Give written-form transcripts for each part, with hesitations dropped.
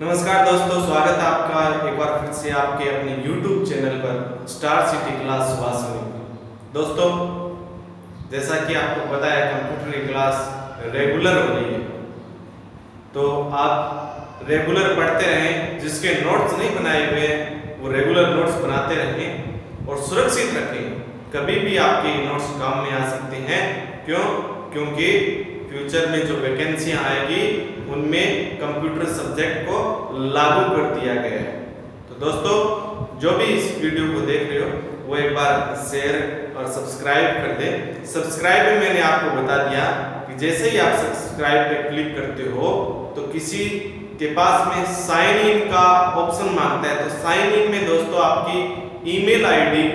नमस्कार दोस्तों, स्वागत है आपका एक बार फिर से आपके अपने YouTube चैनल पर स्टार सिटी क्लास सुभाषिनी। दोस्तों, जैसा कि आपको पता है कंप्यूटर की क्लास रेगुलर हो रही है, तो आप रेगुलर पढ़ते रहें। जिसके नोट्स नहीं बनाए हुए वो रेगुलर नोट्स बनाते रहें और सुरक्षित रखें। कभी भी आपके नोट्स काम में आ सकते हैं। क्योंकि फ्यूचर में जो वैकेंसियां आएगी उनमें कंप्यूटर सब्जेक्ट को लागू कर दिया गया है। तो दोस्तों, जो भी इस वीडियो को देख रहे हो वो एक बार शेयर और सब्सक्राइब कर दें। सब्सक्राइब में मैंने आपको बता दिया कि जैसे ही आप सब्सक्राइब पे क्लिक करते हो तो किसी के पास में साइन इन का ऑप्शन मांगता है। तो साइन इन में दोस्तों आपकी ईमेल आईडी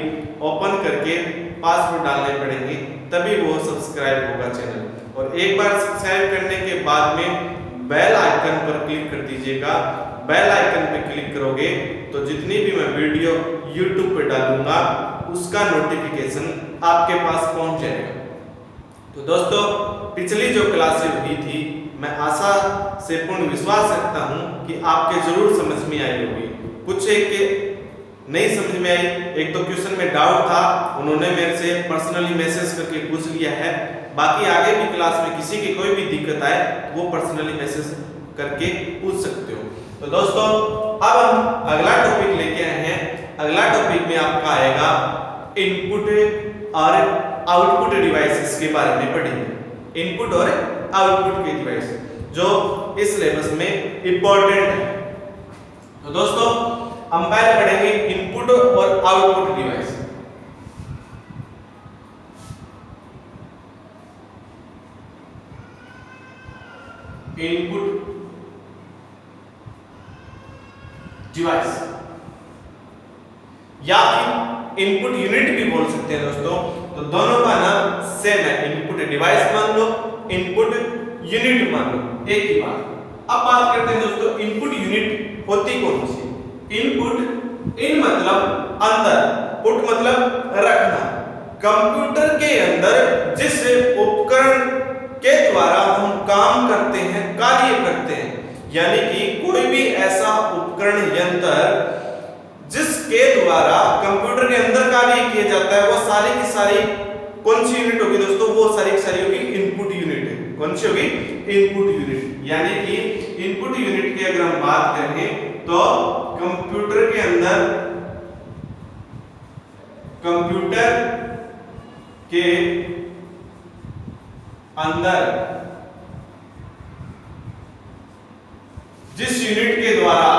ओपन करके पासवर्ड डालने पड़ेंगे, तभी वो सब्सक्राइब होगा चैनल। और एक बार सब्सक्राइब करने के बाद में बेल आइकन पर क्लिक कर दीजिएगा। बेल आइकन पे क्लिक करोगे तो जितनी भी मैं वीडियो YouTube पे डालूंगा उसका नोटिफिकेशन आपके पास पहुंच जाएगा। तो दोस्तों, पिछली जो क्लासें हुई थी, मैं आशा से पूर्ण विश्वास रखता हूं कि आपके जरूर समझ में आई होगी। कुछ एक नहीं समझ में आई, एक तो क्वेश्चन में डाउट था, उन्होंने मेरे से पर्सनली मैसेज करके पूछ लिया है। बाकी आगे भी क्लास में किसी की कोई भी दिक्कत आए वो पर्सनली मैसेज करके पूछ सकते हो। तो दोस्तों, अब हम अगला टॉपिक लेके आए हैं। अगला टॉपिक में आपका आएगा इनपुट और आउटपुट डिवाइसेस के बारे में पढ़ेंगे। इनपुट और आउटपुट के डिवाइस जो इस सिलेबस में इंपॉर्टेंट है। तो दोस्तों, हम पहले पढ़ेंगे इनपुट और आउटपुट डिवाइस। इनपुट डिवाइस या फिर इनपुट यूनिट भी बोल सकते हैं दोस्तों। तो दोनों का नाम सेम है। इनपुट डिवाइस मान लो, इनपुट यूनिट मान लो, एक ही बात। अब बात करते हैं दोस्तों, इनपुट यूनिट होती कौन सी? इनपुट, इन मतलब अंदर, पुट मतलब रखना। कंप्यूटर के अंदर जिस उपकरण के द्वारा हम काम करते हैं, कार्य करते हैं, यानी कि कोई भी ऐसा उपकरण यंत्र जिसके द्वारा कंप्यूटर के अंदर कार्य किया जाता है, वो सारी की सारी कौन सी यूनिट होगी दोस्तों? वो सारी की सारी होगी इनपुट यूनिट है। कौन सी होगी? Input unit. यानी कि इनपुट यूनिट की अगर हम बात करें तो कंप्यूटर के अंदर, जिस यूनिट के द्वारा,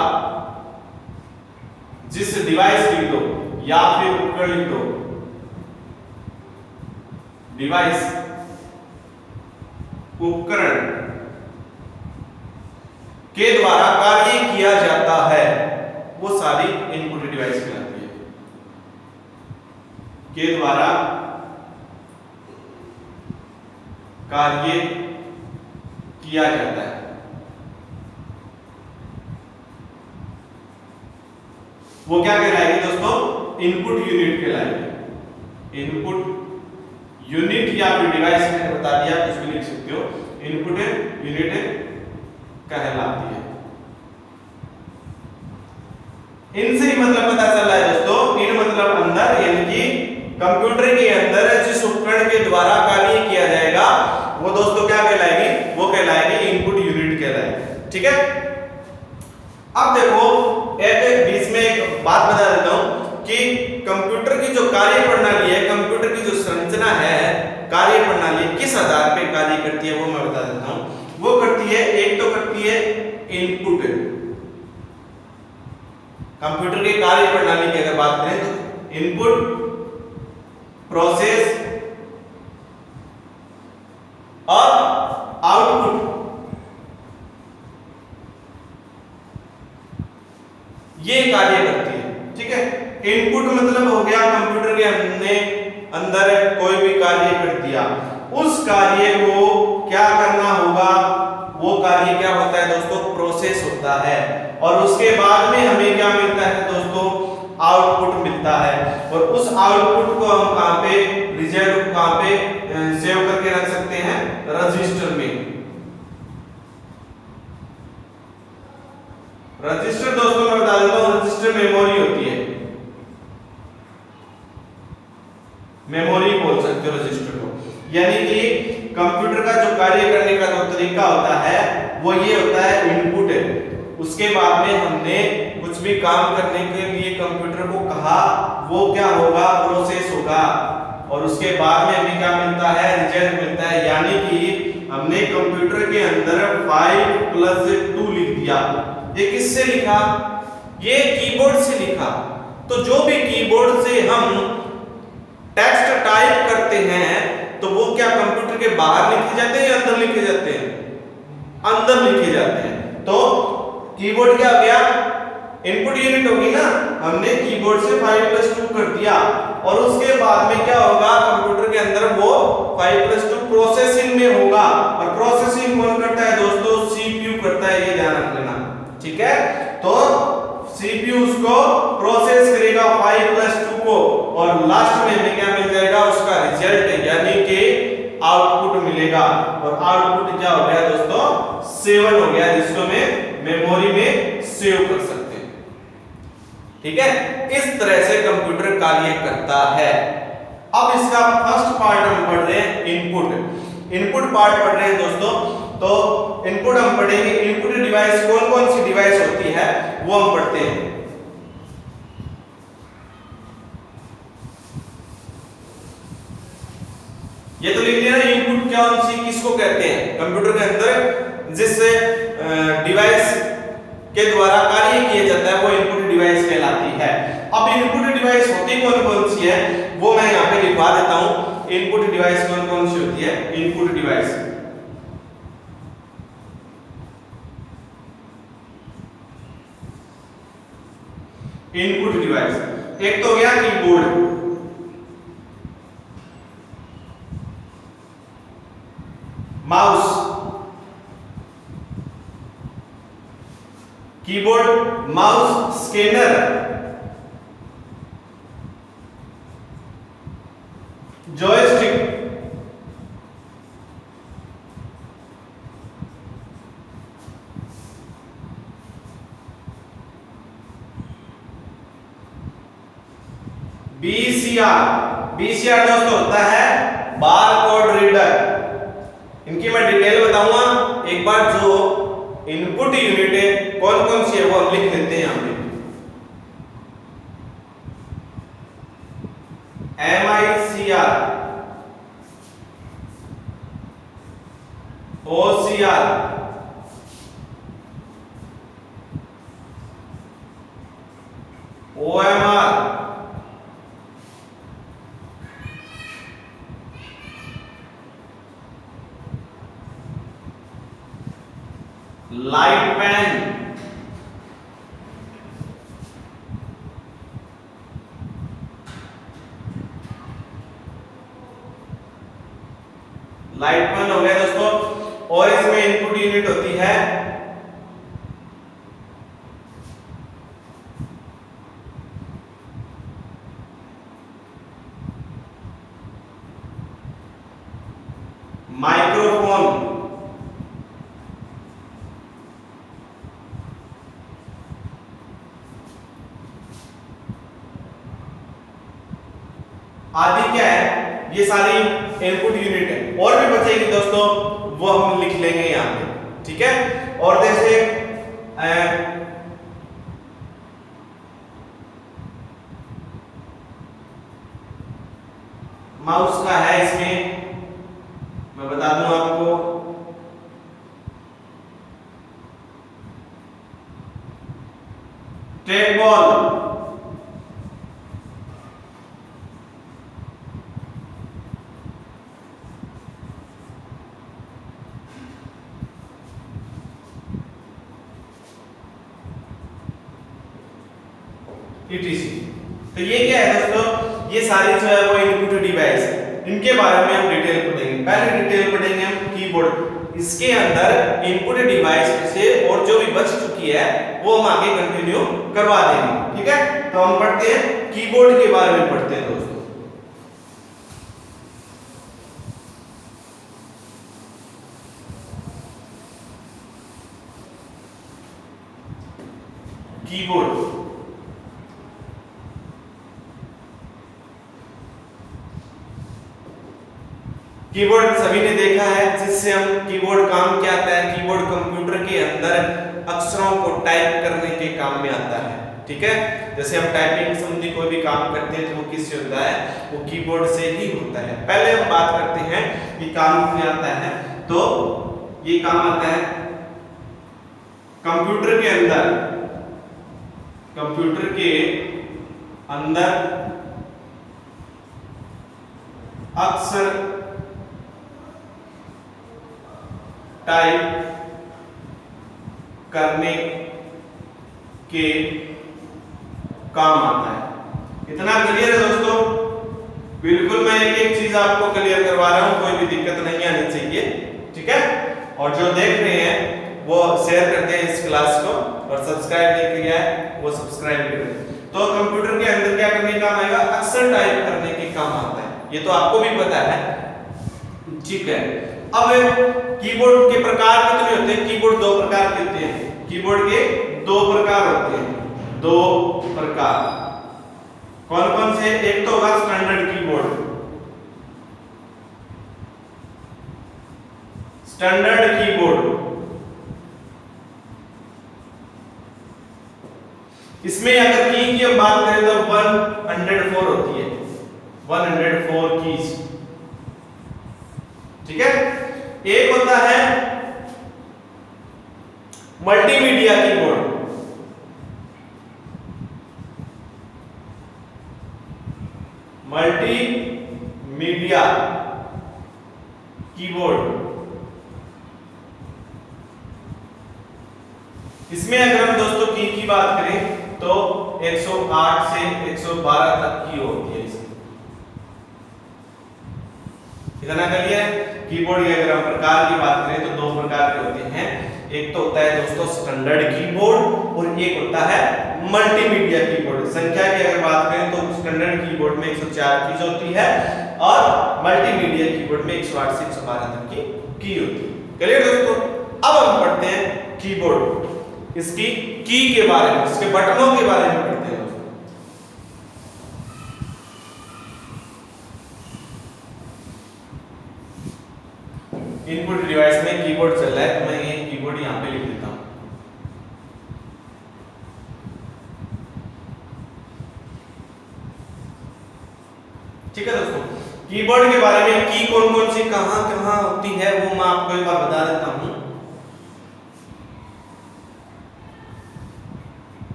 जिस डिवाइस लिख दो या फिर उपकरण लिख दो, डिवाइस उपकरण के द्वारा कार्य किया जाता है, वो सारी इनपुट डिवाइस कहलाती है। के द्वारा कार्य किया जाता है, वो क्या कहलाएगी दोस्तों? इनपुट यूनिट कहलाएगी। इनपुट यूनिट या फिर डिवाइस मैंने बता दिया, कुछ भी लिख सकते हो। इनपुट यूनिट कहलाती है। इनसे ही मतलब पता चल रहा है दोस्तों। इन मतलब अंदर, यानी कि कंप्यूटर के अंदर जिस उपकरण के द्वारा कार्य किया जाएगा वो दोस्तों क्या कहलाएगी? वो कहलाएगी इनपुट यूनिट कहलाएगी। ठीक है। अब देखो, एक बीच में एक बात बता देता हूं कि कंप्यूटर की जो कार्य प्रणाली है, कंप्यूटर की जो संरचना है, कार्य प्रणाली किस आधार पे कार्य करती है वो मैं बता देता हूं। वो करती है, एक तो करती है इनपुट। कंप्यूटर के कार्य प्रणाली की अगर बात करें तो इनपुट, प्रोसेस और आउटपुट। ये कार्य करती है। ठीक है। इनपुट मतलब हो गया कंप्यूटर के अंदर कोई भी कार्य कर दिया, उस कार्य को क्या करना होगा? वो कार्य क्या होता है दोस्तों? प्रोसेस होता है। और उसके बाद में हमें क्या मिलता है दोस्तों? आउटपुट मिलता है। और उस आउटपुट को हम कहां पे रिजर्व, कहां पे सेव करके रख सकते हैं? रजिस्टर में। मेमोरी बोल सकते हो रजिस्टर को। यानी कि कंप्यूटर का जो कार्य करने का जो तरीका होता है वो ये होता है इनपुट। उसके बाद में हमने कुछ भी काम करने के लिए कंप्यूटर को कहा, वो क्या होगा, प्रोसेस होगा, और उसके बाद में हमें क्या मिलता है, रिजल्ट मिलता है। यानी कि हमने कंप्यूटर के अंदर 5 + 2 लिख दिया। ये किससे लिखा, ये कीबोर्ड से लिखा। तो जो भी कीबोर्ड से हम टेक्स्ट टाइप करते हैं तो वो क्या कंप्यूटर के बाहर लिखे जाते हैं या अंदर लिखे जाते हैं, अंदर लिखे जाते हैं। तो कीबोर्ड क्या हो गया, इनपुट यूनिट होगी ना, हमने कीबोर्ड से 5 + 2 कर दिया, और उसके बाद में क्या होगा, कंप्यूटर के अंदर वो 5 + 2 प्रोसेसिंग में होगा। और प्रोसेसिंग कौन करता है दोस्तों, सीपीयू करता है, ये ध्यान रख लेना, ठीक है। तो सीपीयू उसको प्रोसेस करेगा 5 + 2 को, और लास्ट में हमें क्या मिल जाएगा, उसका रिजल्ट, यानी कि आउटपुट मिलेगा। और आउटपुट क्या हो गया दोस्तों, 7 हो गया, जिसको मैं मेमोरी में सेव कर सकते हैं, ठीक है। इस तरह से कंप्यूटर कार्य करता है। अब इसका फर्स्ट पार्ट हम पढ़ रहे हैं, इनपुट पार्ट पढ़ रहे हैं दोस्तों। तो इनपुट हम पढ़ेंगे, इनपुट डिवाइस कौन कौन सी डिवाइस होती है वो हम पढ़ते हैं। ये तो लिख लिया ना, इनपुट कौन सी किसको कहते हैं, कंप्यूटर के अंदर जिस डिवाइस के द्वारा कार्य किया जाता है वो इनपुट डिवाइस कहलाती है। अब इनपुट डिवाइस होती कौन कौन सी है वो मैं यहाँ पे लिखवा देता हूं। इनपुट डिवाइस कौन कौन सी होती है, इनपुट डिवाइस, इनपुट डिवाइस एक तो हो गया keyboard, mouse, keyboard, mouse, scanner, joystick, BCR दोस्तों होता है बारकोड रीडर। इनकी मैं डिटेल बताऊंगा एक बार। जो इनपुट यूनिट है कौन कौन सी है वो हम लिख लेते हैं यहां पे। MICR, OCR, OMR, light pen, light pen हो गया दोस्तों। और इसमें इनपुट यूनिट होती है माइक्रोफोन, आदि क्या है, ये सारी इनपुट यूनिट है। और भी बचेगी दोस्तों वो हम लिख लेंगे यहां पे, ठीक है। और जैसे माउस का है, इसमें मैं बता दूं आपको, ट्रैक बॉल, ETC। तो ये क्या है दोस्तों, ये सारी जो है वो इनपुट डिवाइस है। इनके बारे में हम डिटेल पढ़ेंगे। पहले डिटेल पढ़ेंगे हम कीबोर्ड। इसके अंदर इनपुट डिवाइस से और जो भी बच चुकी है वो हम आगे कंटिन्यू करवा देंगे, ठीक है। तो हम पढ़ते हैं कीबोर्ड के बारे में पढ़ते हैं दोस्तों। कीबोर्ड कीबोर्ड सभी ने देखा है, जिससे हम कीबोर्ड काम क्या आता है, कीबोर्ड कंप्यूटर के अंदर अक्षरों को टाइप करने के काम में आता है। ठीक है, जैसे हम टाइपिंग संबंधी कोई भी काम करते हैं तो वो किससे होता है, वो कीबोर्ड से ही होता है। पहले हम बात करते हैं कि काम में आता है, तो ये काम आता है कंप्यूटर के अंदर, कंप्यूटर के अंदर अक्षर टाइप करने के काम आता है। इतना क्लियर है दोस्तों? बिल्कुल, मैं एक एक चीज आपको क्लियर करवा रहा हूं, कोई भी दिक्कत नहीं आनी चाहिए। ठीक है, और जो देख रहे हैं वो शेयर करते हैं इस क्लास को, और सब्सक्राइब नहीं किया है वो सब्सक्राइब करें। तो कंप्यूटर के अंदर क्या करने का काम आएगा, अक्षर टाइप करने के काम आता है, ये तो आपको भी पता है। ठीक है, अब कीबोर्ड के प्रकार कितने होते हैं, कीबोर्ड दो प्रकार के होते हैं, कीबोर्ड के दो प्रकार होते हैं, दो प्रकार। कौन कौन से? एक तो होगा स्टैंडर्ड कीबोर्ड, स्टैंडर्ड कीबोर्ड, इसमें अगर की हम बात करें तो 104 होती है, 104 कीज। ठीक है, एक होता है मल्टीमीडिया कीबोर्ड, मल्टीमीडिया कीबोर्ड। इसमें अगर हम दोस्तों की बात करें तो 108 से 112 तक की होती है इसमें। इतना क्लियर? कीबोर्ड के अगर हम प्रकार की बात करें तो दो प्रकार के होते हैं, एक तो होता है दोस्तों स्टैंडर्ड कीबोर्ड और एक होता है मल्टीमीडिया कीबोर्ड। संख्या की अगर बात करें तो स्टैंडर्ड कीबोर्ड में 104 कीज होती है और मल्टीमीडिया कीबोर्ड में 108 से 112 तक की होती है। क्लियर दोस्तों? अब हम पढ़ते हैं कीबोर्ड, इसकी की के बारे में, इसके बटनों के बारे में पढ़ते हैं। इनपुट डिवाइस में कीबोर्ड चल रहा है, तो मैं ये कीबोर्ड यहां पे लिख देता हूं। ठीक है दोस्तों, कीबोर्ड के बारे में की कौन कौन सी कहां कहां होती है वो मैं आपको एक बार बता देता हूं।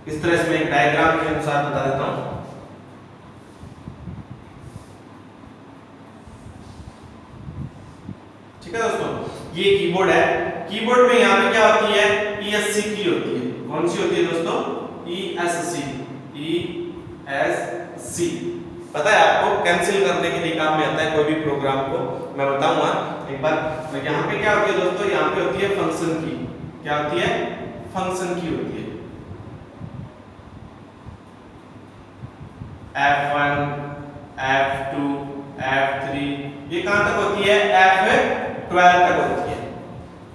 इस तरह से मैं एक डायग्राम के अनुसार बता देता हूं। ठीक है दोस्तों, ये कीबोर्ड है, कीबोर्ड में यहां पे क्या होती है, ESC की होती है। कौन सी होती है दोस्तों? ESC, ESC पता है आपको, कैंसिल करने के लिए काम में आता है कोई भी प्रोग्राम को, मैं बताऊंगा एक बार। तो यहां पे क्या होती है दोस्तों, यहां पे होती है फंक्शन की। क्या होती है? फंक्शन की होती है। F1, F2, F3, ये कहां तक होती है? F12 तक होती है।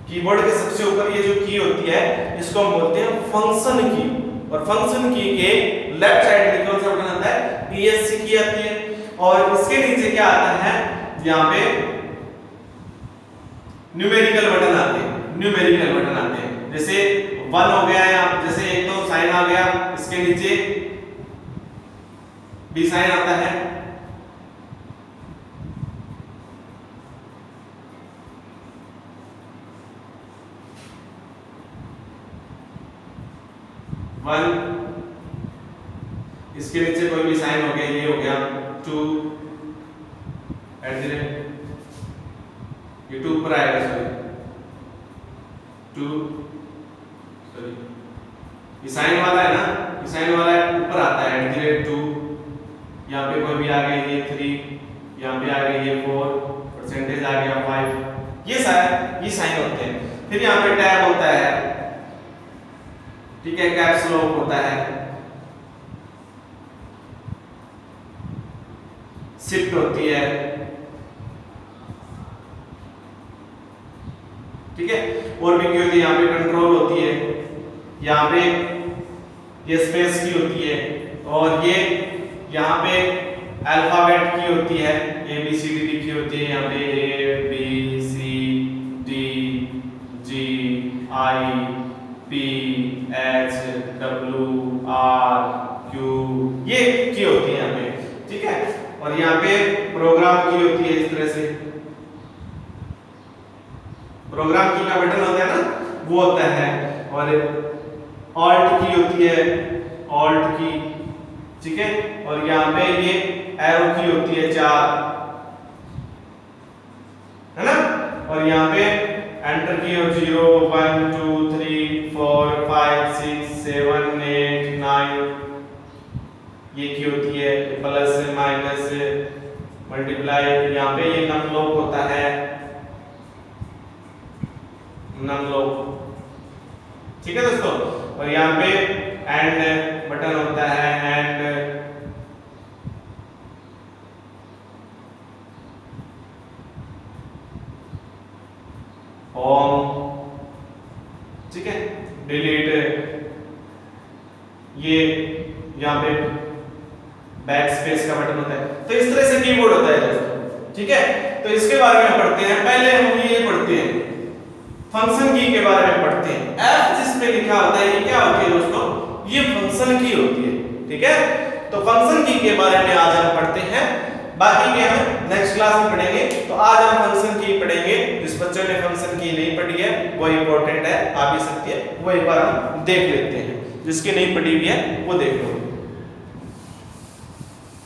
कीबोर्ड के सबसे ऊपर ये जो की होती है इसको हम बोलते हैं फंक्शन की, और फंक्शन की के लेफ्ट साइड में कौन सा बटन आता है? ESC की आती है। और इसके नीचे क्या आता है, यहाँ पे न्यूमेरिकल बटन आते हैं, न्यूमेरिकल बटन आते हैं। जैसे 1 हो गया, या जैसे एक तो साइन आ गया, इसके नीचे भी साइन आता है। वन, इसके नीचे कोई भी साइन हो गया, ये हो गया 2 ये 2 ऊपर आएगा, सॉरी 2, सॉरी ये साइन वाला है ना, ये साइन वाला ऊपर आता है @2, यहाँ पे कोई भी आ गया ये 3, यहाँ पे आ गया ये 4, परसेंटेज आ गया 5, ये साइन होते हैं। फिर यहाँ पे टैब होता है, ठीक है, कैप्स लॉक होता है, शिफ्ट होती है, ठीक है, और भी क्या होती है, यहाँ पे कंट्रोल होती है, यहाँ पे ये स्पेस की होती है, और ये यहाँ पे अल्फाबेट की होती है, ए बी सी डी लिखी होती है, यहाँ पे A B C D G I P H W R Q, ये की होती है यहाँ पे, ठीक है। और यहाँ पे प्रोग्राम की होती है इस तरह से, प्रोग्राम की का बटन होता है ना, वो होता है। और ऑल्ट की होती है, ऑल्ट की, ठीक है। और यहाँ पे ये एरो की होती है 4, है ना। और यहाँ पे एंटर की हो 0 1 2 3 4 5 6 7 8 9, ये की होती है प्लस माइनस मल्टीप्लाई। यहाँ पे ये नम लॉक होता है, नम लॉक, ठीक है दोस्तों। और यहाँ पे एंड बटन होता है, एंड होम, ठीक है, डिलीट, ये यहाँ पे बैक स्पेस का बटन होता है। तो इस तरह से कीबोर्ड होता है दोस्तों, ठीक है। तो इसके बारे में पढ़ते हैं। पहले हम ये पढ़ते हैं, फंक्शन की के बारे में पढ़ते हैं। एफ जिस पे लिखा होता है, ये क्या होती है दोस्तों, ये फंक्शन की होती है, ठीक है। तो फंक्शन की के बारे में आज हम पढ़ते हैं, बाकी के हम नेक्स्ट क्लास में पढ़ेंगे। तो आज हम फंक्शन की पढ़ेंगे। जिस बच्चों ने फंक्शन की नहीं पढ़ी है वो इंपॉर्टेंट है, आ भी सकती है, वो एक बार हम देख लेते हैं। जिसकी नहीं पढ़ी हुई है वो देख लो,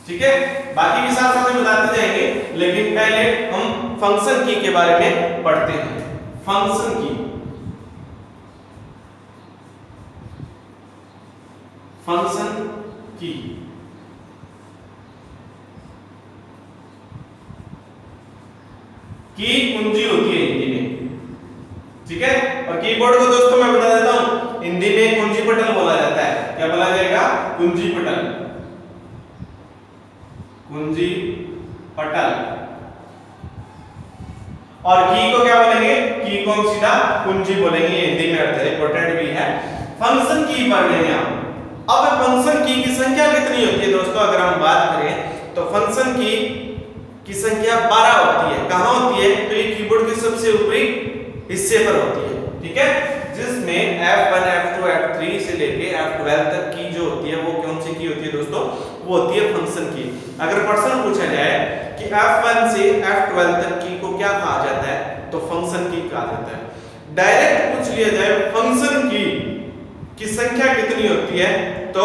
ठीक है। बाकी के साथ साथ बताते जाएंगे, लेकिन पहले हम फंक्शन की के बारे में पढ़ते हैं। फंक्शन की, फंक्शन की कुंजी होती है हिंदी में, ठीक है। और कीबोर्ड को दोस्तों मैं बता देता हूं, हिंदी में कुंजी पटल बोला जाता है। क्या बोला जाएगा? कुंजी पटल, कुंजी पटल। और की को क्या बोलेंगे? की को हम सीधा कुंजी बोलेंगे, हिंदी में अर्थ इंपॉर्टेंट भी है। फंक्शन की पढ़ लेंगे हम। अब फंक्शन की संख्या कितनी होती है दोस्तों? अगर हम बात करें तो फंक्शन की संख्या 12 होती है। कहां होती है? तो ये कीबोर्ड के सबसे ऊपरी हिस्से पर होती है, ठीक है। जिसमें F1 F2 F3 से लेके F12 तक की जो होती है वो कौन सी की होती है दोस्तों? वो होती है फंक्शन की। अगर प्रश्न पूछा जाए कि F1 से F12 तक की को क्या कहा जाता है, तो फंक्शन की कहा जाता है। डायरेक्ट पूछ लिया जाए फंक्शन की संख्या कितनी होती है, तो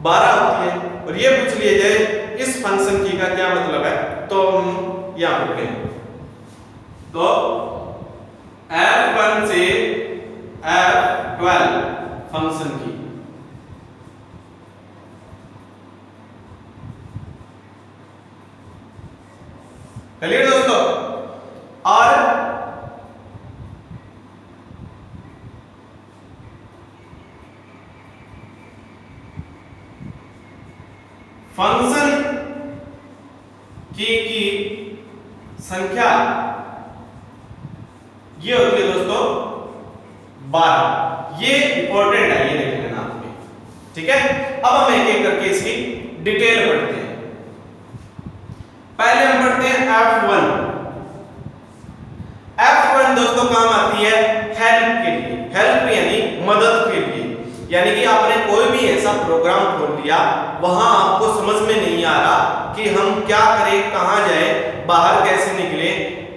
12 होती है। और ये पूछ लिया जाए इस फंक्शन की का क्या मतलब है, तो हम यहां पर पढ़ेंगे। तो F1 से F12 फंक्शन की, क्लियर दोस्तों। और फंक्शन की संख्या ये होती है दोस्तों 12। ये इंपॉर्टेंट है, ये देख लेना आपने, ठीक है। अब हम एक एक करके इसकी डिटेल पढ़ते हैं। पहले हम पढ़ते हैं F1। F1 दोस्तों काम आती है हेल्प के लिए, हेल्प यानी मदद के लिए। यानी कि आपने कोई भी ऐसा प्रोग्राम खोल लिया, वहां आपको समझ में नहीं आ रहा कि हम क्या करें, कहां जाए, बाहर कैसे निकले,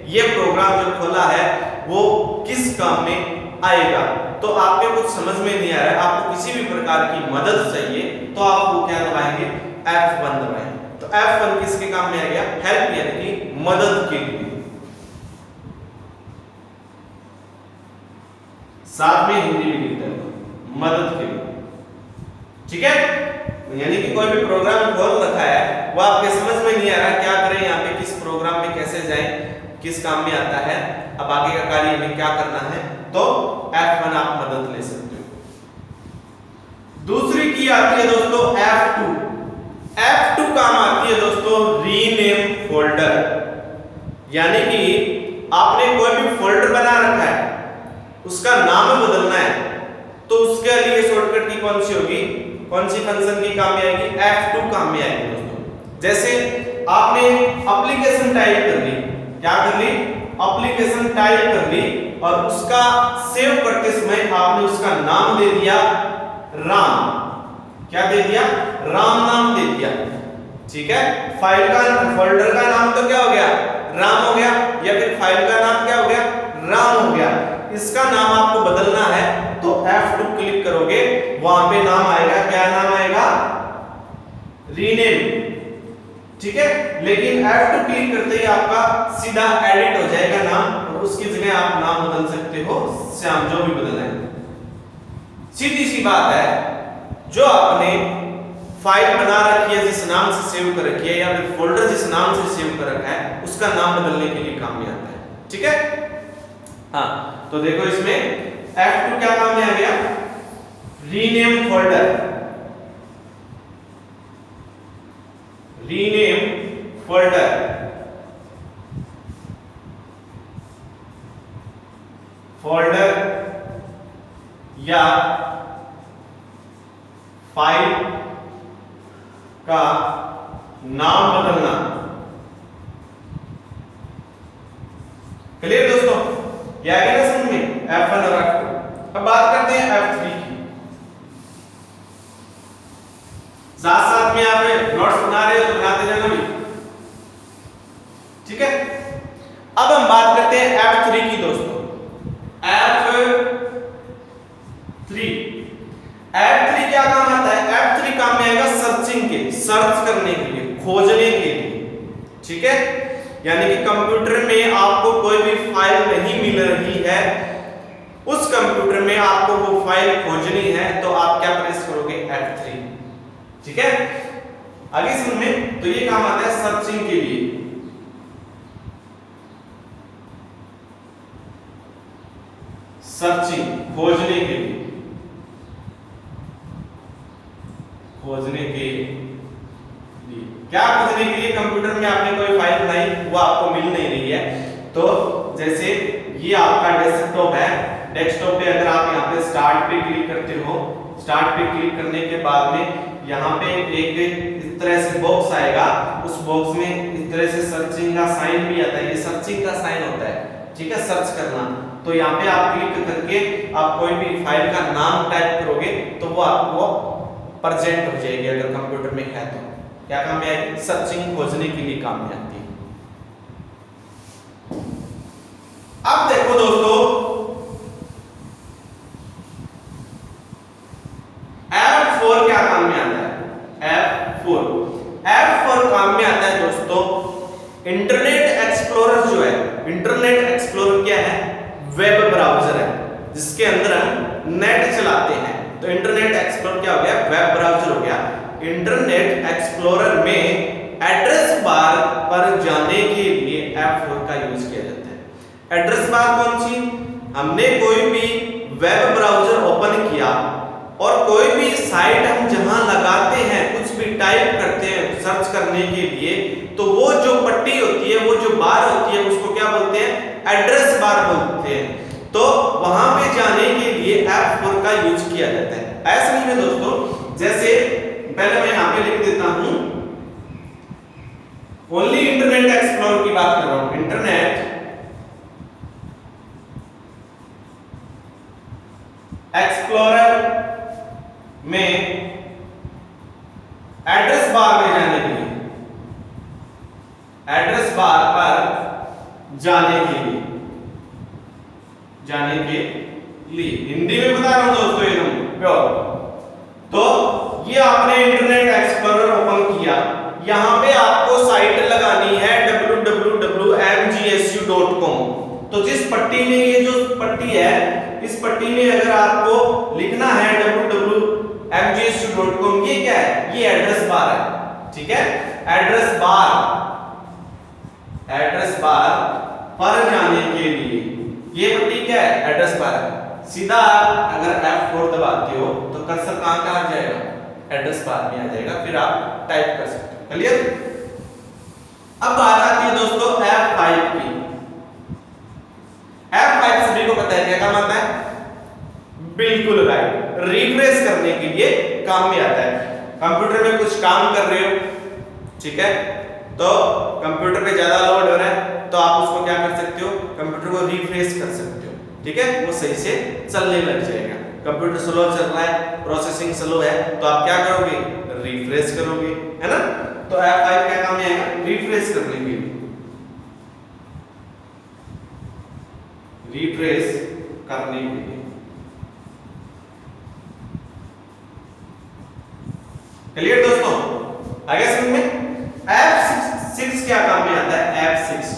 ये प्रोग्राम जो खोला है वो किस काम में आएगा, तो आपके कुछ समझ में नहीं आ रहा है, आपको किसी भी प्रकार की मदद चाहिए, तो आप वो क्या दबाएंगे? F1 दबाएंगे। तो F1 किसके काम में आ गया? हेल्प यानी कि मदद के लिए। साथ में हिंदी में लिखते हैं मदद के लिए, ठीक है। यानी कि कोई भी प्रोग्राम खोल रखा है, वो आपके समझ में नहीं आ रहा क्या करें, यहाँ पे किस प्रोग्राम में कैसे जाएं, किस काम में आता है, अब आगे का कार्य में क्या करना है, तो F1 आप मदद ले सकते हो। दूसरी की आती है दोस्तों F2। F2 काम आती है दोस्तों रीनेम फोल्डर। यानी कि आपने कोई भी फोल्डर बना रखा है, उसका नाम बदलना है, तो उसके लिए शॉर्टकट की कौन सी होगी? कौन सी फंक्शन की काम में आएगी, F2 काम में आएगी दोस्तों। जैसे आपने एप्लीकेशन टाइप कर ली, क्या कर ली, एप्लीकेशन टाइप कर ली और उसका सेव करते समय आपने उसका नाम दे दिया राम, क्या दे दिया, राम नाम दे दिया, ठीक है। फाइल का फोल्डर का नाम तो क्या हो गया, राम हो गया, या फिर फाइल का नाम क्या हो गया, राम हो गया। इसका नाम आपको बदलना है तो F2 क्लिक करोगे, वहां पे नाम आएगा, क्या नाम आएगा, रीनेम, ठीक है। लेकिन F2 क्लिक करते ही आपका सीधा एडिट हो जाएगा नाम, और उसकी जगह आप नाम बदल सकते हो श्याम, जो भी बदलना है। सीधी सी बात है, जो आपने फाइल बना रखी है, जिस नाम से सेव कर रखी है, या फिर फोल्डर जिस नाम से सेव कर रखा है, उसका नाम बदलने के लिए काम में आता है, ठीक है। हाँ, तो देखो इसमें F2 क्या काम में आ गया, rename folder, rename folder, folder या फाइल का नाम बदलना। क्लियर दोस्तों, क्या आ गया ना समझ में, F1 और F2। अब बात करते हैं F3 की। साथ साथ में आप नोट्स बना रहे हो तो बनाते जाना भी, ठीक है। अब हम बात करते हैं F3 की दोस्तों। F3 क्या काम आता है, F3 काम में आएगा सर्चिंग के, सर्च करने के लिए, खोजने के लिए, ठीक है। यानी कि कंप्यूटर में आपको कोई भी फाइल नहीं मिल रही है, उस कंप्यूटर में आपको वो फाइल खोजनी है, तो आप क्या प्रेस करोगे, F3, ठीक है। आगे समझ में, तो ये काम आता है सर्चिंग के लिए, सर्चिंग, खोजने के लिए, खोजने के लिए, क्या खोजने के लिए, कंप्यूटर में आपने कोई फाइल बनाई, वो आपको मिल नहीं रही है, तो जैसे ये आपका डेस्कटॉप है, डेस्कटॉप पे अगर आप यहाँ पे स्टार्ट पे क्लिक करते हो, स्टार्ट पे क्लिक करने के बाद में यहाँ पे एक इस तरह से बॉक्स आएगा, उस बॉक्स में इस तरह से सर्चिंग का साइन भी आता है, ये सर्चिंग का साइन होता है, ठीक है, सर्च करना। तो यहाँ पे आप क्लिक करके आप कोई भी फाइल का नाम टाइप करोगे तो वो आपको प्रेजेंट हो जाएगी, अगर कंप्यूटर में है तो। क्या काम में आएगी, सर्चिंग, खोजने के लिए काम में आती है। अब देखो दोस्तों, F4 क्या काम में आता है, F4 काम में आता है दोस्तों, इंटरनेट एक्सप्लोरर जो है, इंटरनेट एक्सप्लोरर क्या है, वेब ब्राउजर है, जिसके अंदर हम नेट चलाते हैं। तो इंटरनेट एक्सप्लोरर क्या हो गया, वेब ब्राउजर हो गया। इंटरनेट एक्सप्लोरर में एड्रेस बार पर जाने के लिए F4 का यूज किया जाता है। एड्रेस बार कौन सी, हमने कोई भी वेब ब्राउजर ओपन किया और कोई भी साइट हम जहां लगाते हैं, कुछ भी टाइप करते हैं सर्च करने के लिए, तो वो जो पट्टी होती है, वो जो बार होती है, उसको क्या बोलते हैं, एड्रेस बार बोलते हैं। तो वहां पे जाने के लिए F4 का यूज किया जाता है। ऐसा नहीं है दोस्तों, जैसे पहले मैं यहां पे लिख देता हूं, ओनली इंटरनेट एक्सप्लोरर की बात कर रहा हूं, इंटरनेट एक्सप्लोरर में एड्रेस बार में जाने के लिए, एड्रेस बार पर जाने के लिए, हिंदी में बता रहा हूं दोस्तों एकदम प्योर। तो ये आपने इंटरनेट एक्सप्लोरर ओपन किया, यहां पे आपको साइट लगानी है www.mgsu.com। तो जिस पट्टी में, ये जो पट्टी है, इस पट्टी में अगर आपको लिखना है www.mgsu.com, ये क्या है, ये एड्रेस बार है, ठीक है। एड्रेस बार पर जाने के लिए ये पट्टी क्या है, एड्रेस बार है। सीधा अगर F4 दबाते हो तो कर्सर कहां आ जाएगा, एड्रेस बार में आ जाएगा, फिर आप टाइप कर सकते हो। क्लियर। अब बात आती है दोस्तों F5 की। F5 सभी को पता है क्या काम आता है, बिल्कुल राइट, रिफ्रेश करने के लिए काम में आता है। कंप्यूटर में कुछ काम कर रहे हो, ठीक है, तो कंप्यूटर पे ज्यादा लोड हो रहा है तो आप उसको क्या कर सकते हो, कंप्यूटर को रिफ्रेश कर सकते हो, ठीक है, वो सही से चलने लग जाएगा। कंप्यूटर स्लो चल रहा है, प्रोसेसिंग स्लो है, तो आप क्या करोगे, रिफ्रेश करोगे, है ना। तो F5 क्या काम में आएगा, रिफ्रेश करने के लिए, रिफ्रेश करने के लिए। क्लियर दोस्तों, आगे समझ में। F6 क्या काम में आता है, F6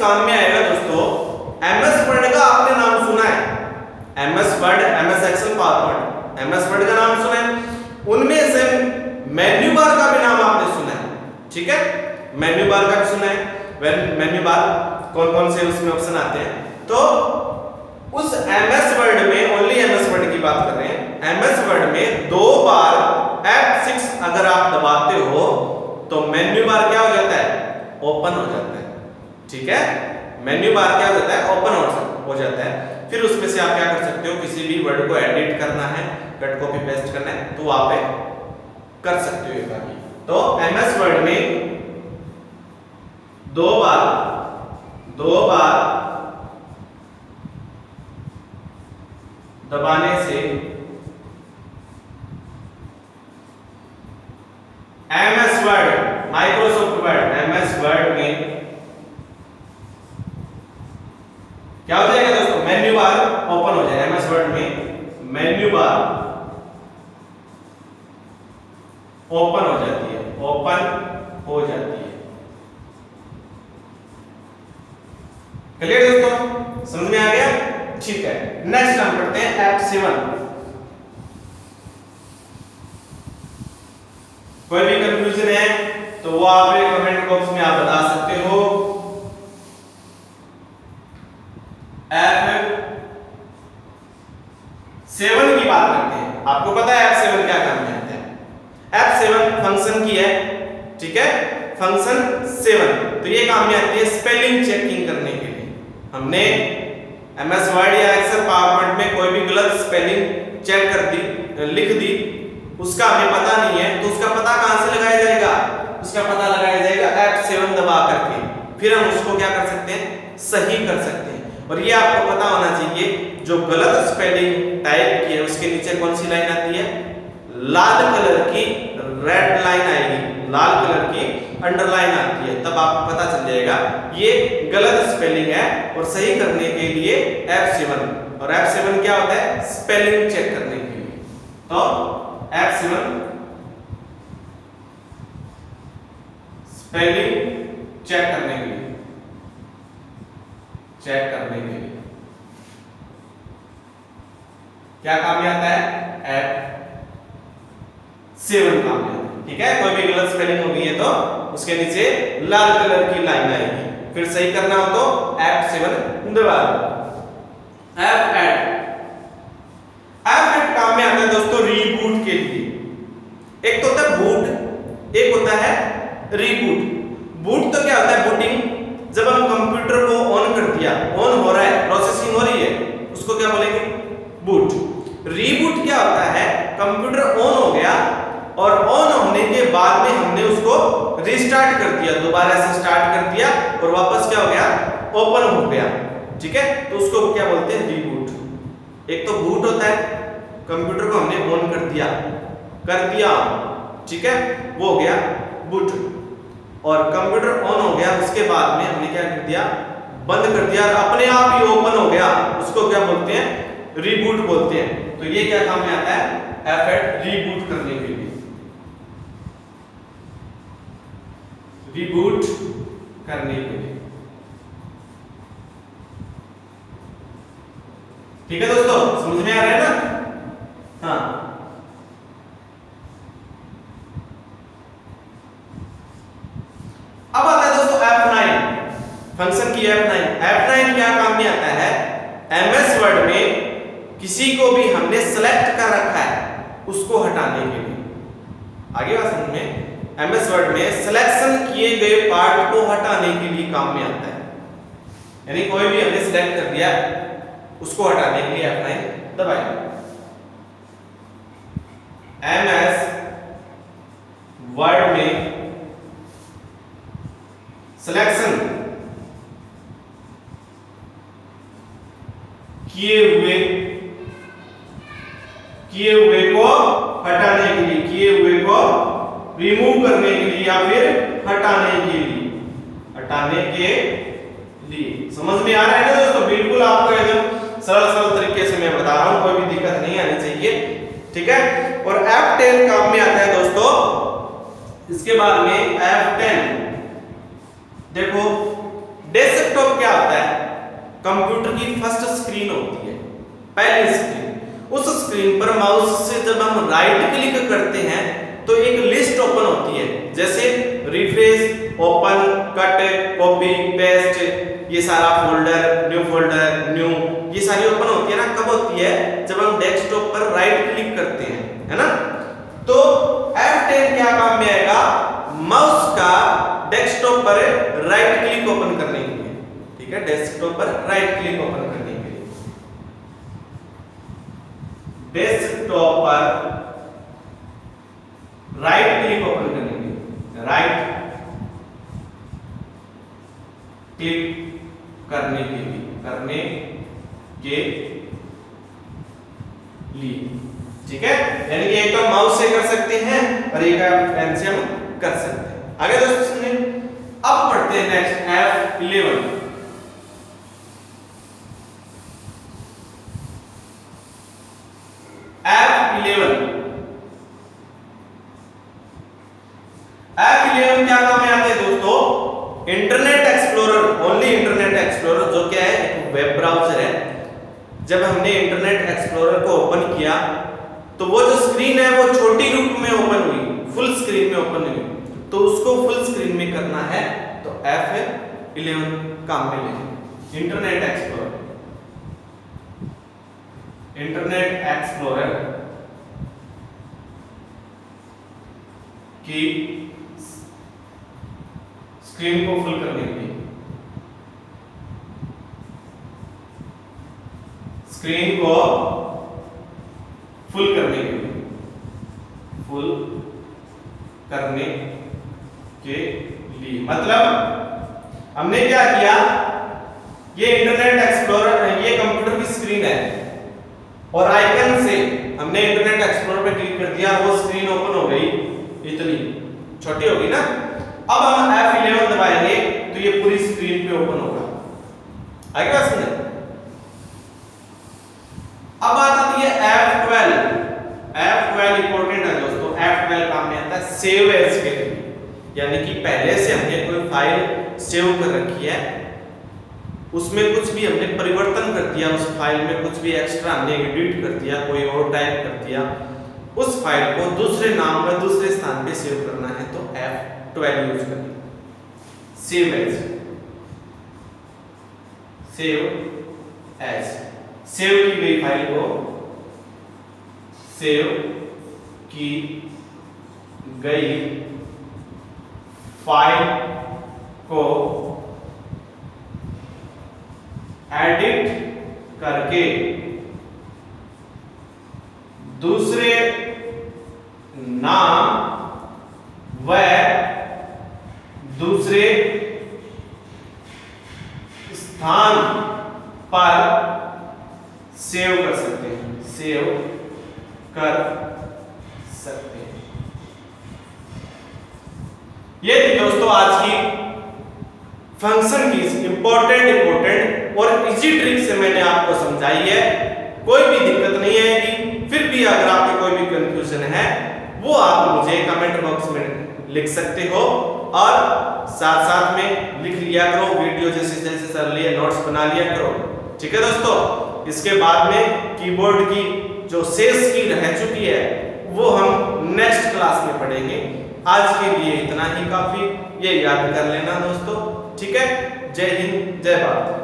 काम में आएगा दोस्तों। MS वर्ड का आपने नाम सुना है, MS Word, MS Excel, PowerPoint, MS Word का नाम सुना है, उनमें से मेन्यू बार का भी नाम आपने सुना है, ठीक है, मेन्यू बार का भी सुना है। मेन्यू बार कौन कौन से उसमें ऑप्शन आते हैं, तो उस MS वर्ड में, ओनली MS वर्ड की बात कर रहे हैं, MS वर्ड में 2 बार F6 अगर आप दबाते हो तो मेन्यू बार क्या हो जाता है, ओपन हो जाता है, ठीक है, मेन्यू बार क्या हो जाता है, ओपन हो जाता है। फिर उसमें से आप क्या कर सकते हो, किसी भी वर्ड को एडिट करना है, कट कॉपी पेस्ट करना है, तो आप कर सकते हो ये काम। तो MS वर्ड में 2 बार दबाने से MS word, Microsoft word, MS word में क्या हो जाएगा दोस्तों, मेन्यू बार ओपन हो जाएगा। MS वर्ड में मेन्यू बार ओपन हो जाती है, ओपन हो जाती है। क्लियर दोस्तों, समझ में आ गया, ठीक है। नेक्स्ट हम पढ़ते हैं F7। कोई भी कंफ्यूजन है तो वो आप कमेंट बॉक्स में आप बता सकते हो। F7 की बात करते हैं, आपको पता है F7 क्या काम में आता है। F7 फंक्शन की है, ठीक है, फंक्शन 7, तो ये काम में आती है स्पेलिंग चेकिंग करने के लिए। हमने MS वर्ड या एक्सेल, पावरपॉइंट में कोई भी गलत स्पेलिंग चेक कर दी, लिख दी, उसका हमें पता नहीं है, तो उसका पता कहां से लगाया जाएगा, उसका पता लगाया जाएगा F7 दबा करके, फिर हम उसको क्या कर सकते हैं, सही कर सकते हैं। और ये आपको पता होना चाहिए, जो गलत स्पेलिंग टाइप की है उसके नीचे कौन सी लाइन आती है, लाल कलर की रेड लाइन आएगी, लाल कलर की अंडरलाइन आती है, तब आपको पता चल जाएगा ये गलत स्पेलिंग है। और सही करने के लिए F7, और F7 क्या होता है, स्पेलिंग चेक करने के लिए। तो F7 स्पेलिंग चेक करने के लिए, चेक करने के लिए क्या काम में आता है, F7 काम में आता है, ठीक है। कोई भी गलत स्पेलिंग हो गई है तो उसके नीचे लाल कलर की लाइन आएगी, फिर सही करना हो तो F7 दबा दो। F8 काम में आता है दोस्तों रीबूट के लिए। एक तो होता है बूट, एक होता है रीबूट। बूट तो क्या होता है, बूटिंग, जब हम कंप्यूटर को ऑन कर दिया, ऑन हो रहा है, प्रोसेसिंग हो रही है, उसको क्या बोलेंगे, बूट। रीबूट क्या होता है, कंप्यूटर ऑन हो गया और ऑन होने के बाद में हमने उसको रिस्टार्ट कर दिया, दोबारा से स्टार्ट कर दिया और वापस क्या हो गया, ओपन हो गया, ठीक है, तो उसको क्या बोलते हैं, रीबूट। एक तो बूट होता है, कंप्यूटर को हमने ऑन कर दिया, ठीक है, वो हो गया बूट। और कंप्यूटर ऑन हो गया, उसके बाद में हमने क्या कर दिया, बंद कर दिया और अपने आप ही ओपन हो गया, उसको क्या बोलते हैं, रीबूट बोलते हैं। तो ये क्या काम में आता है, F8 रीबूट करने के लिए, रीबूट करने के लिए, ठीक है दोस्तों, समझ में आ रहा है ना। हाँ, अब आता है दोस्तों F9 फंक्शन की। F9 क्या काम में आता है, MS वर्ड में किसी को भी हमने सेलेक्ट कर रखा है उसको हटाने के लिए। आगे बात समझ में, MS वर्ड में सिलेक्शन किए गए पार्ट को हटाने के लिए काम में आता है, यानी कोई भी हमने सिलेक्ट कर दिया उसको हटाने के लिए F9 दबाएं। MS वर्ड में सिलेक्शन किए हुए को हटाने के लिए, किए हुए को रिमूव करने के लिए या फिर हटाने के लिए समझ में आ रहा है ना दोस्तों? बिल्कुल आपको एकदम सरल तरीके से मैं बता रहा हूं, कोई भी दिक्कत नहीं आनी चाहिए, ठीक है। और F10 काम में आता है दोस्तों। इसके बाद में F10 देखो, डेस्कटॉप क्या होता है? कंप्यूटर की फर्स्ट स्क्रीन होती है, पहली स्क्रीन। उस स्क्रीन पर माउस से जब हम राइट क्लिक करते हैं तो एक लिस्ट ओपन होती है, जैसे refresh, open, cut, copy, paste, ये सारा फोल्डर, न्यू, ये सारी ओपन होती है ना। कब होती है? जब हम डेस्कटॉप पर राइट क्लिक करते हैं, है ना। तो F10 क्या काम में आएगा? माउस का डेस्कटॉप पर राइट क्लिक ओपन करने के लिए, ठीक है, डेस्कटॉप पर राइट क्लिक ओपन करने के लिए, डेस्कटॉप पर राइट क्लिक ओपन करने के लिए, राइट क्लिक करने के लिए, ठीक है। यानी कि एक तो माउस से कर सकते हैं और एक पेन से हम कर सकते हैं। आगे दोस्तों सुनिए, अब पढ़ते हैं नेक्स्ट F11। F11 क्या काम में आते हैं दोस्तों? Internet explorer, only internet explorer, जो क्या है? एक वेब ब्राउजर है। जब हमने इंटरनेट एक्सप्लोरर को ओपन किया तो वो जो स्क्रीन है वो छोटी रूप में ओपन हुई, फुल स्क्रीन में ओपन हुई, तो उसको फुल स्क्रीन में करना है तो F11 काम में लेंगे। इंटरनेट एक्सप्लोरर की स्क्रीन को फुल करने के लिए, स्क्रीन को फुल करने के लिए, मतलब हमने क्या किया? ये इंटरनेट एक्सप्लोरर, ये कंप्यूटर की स्क्रीन है और आइकन से हमने इंटरनेट एक्सप्लोरर पे क्लिक कर दिया, वो स्क्रीन ओपन हो गई, इतनी छोटी होगी ना। अब हम F11 दबाएंगे तो ये पूरी स्क्रीन पे ओपन होगा। आगे बात सुनिए। अब बात आती है F12। F12 इंपॉर्टेंट है दोस्तों। F12 काम में आता है सेव एज के लिए, यानी कि पहले से हमने कोई फाइल सेव कर रखी है, उसमें कुछ भी हमने परिवर्तन कर दिया, उस फाइल में कुछ भी एक्स्ट्रा हमने एडिट कर दिया, कोई और टाइप कर दिया, उस फाइल को दूसरे नाम में दूसरे स्थान पे सेव करना है तो F12 यूज करें। सेव एज, सेव की गई फाइल को, सेव की गई फाइल को एडिट करके दूसरे नाम व दूसरे स्थान पर सेव कर सकते हैं, सेव कर सकते हैं। ये थी दोस्तों आज की फंक्शन की इंपॉर्टेंट और इजी ट्रिक से मैंने आपको समझाई है। कोई भी दिक्कत नहीं आएगी। फिर भी अगर आपको कोई भी कंफ्यूजन है वो आप मुझे कमेंट बॉक्स में लिख सकते हो और साथ साथ में लिख लिया करो, वीडियो जैसे जैसे चल रही है नोट्स बना लिया करो, ठीक है दोस्तों। इसके बाद में कीबोर्ड की जो शेष की रह चुकी है वो हम नेक्स्ट क्लास में पढ़ेंगे। आज के लिए इतना ही काफी, ये याद कर लेना दोस्तों, ठीक है। जय हिंद, जय भारत।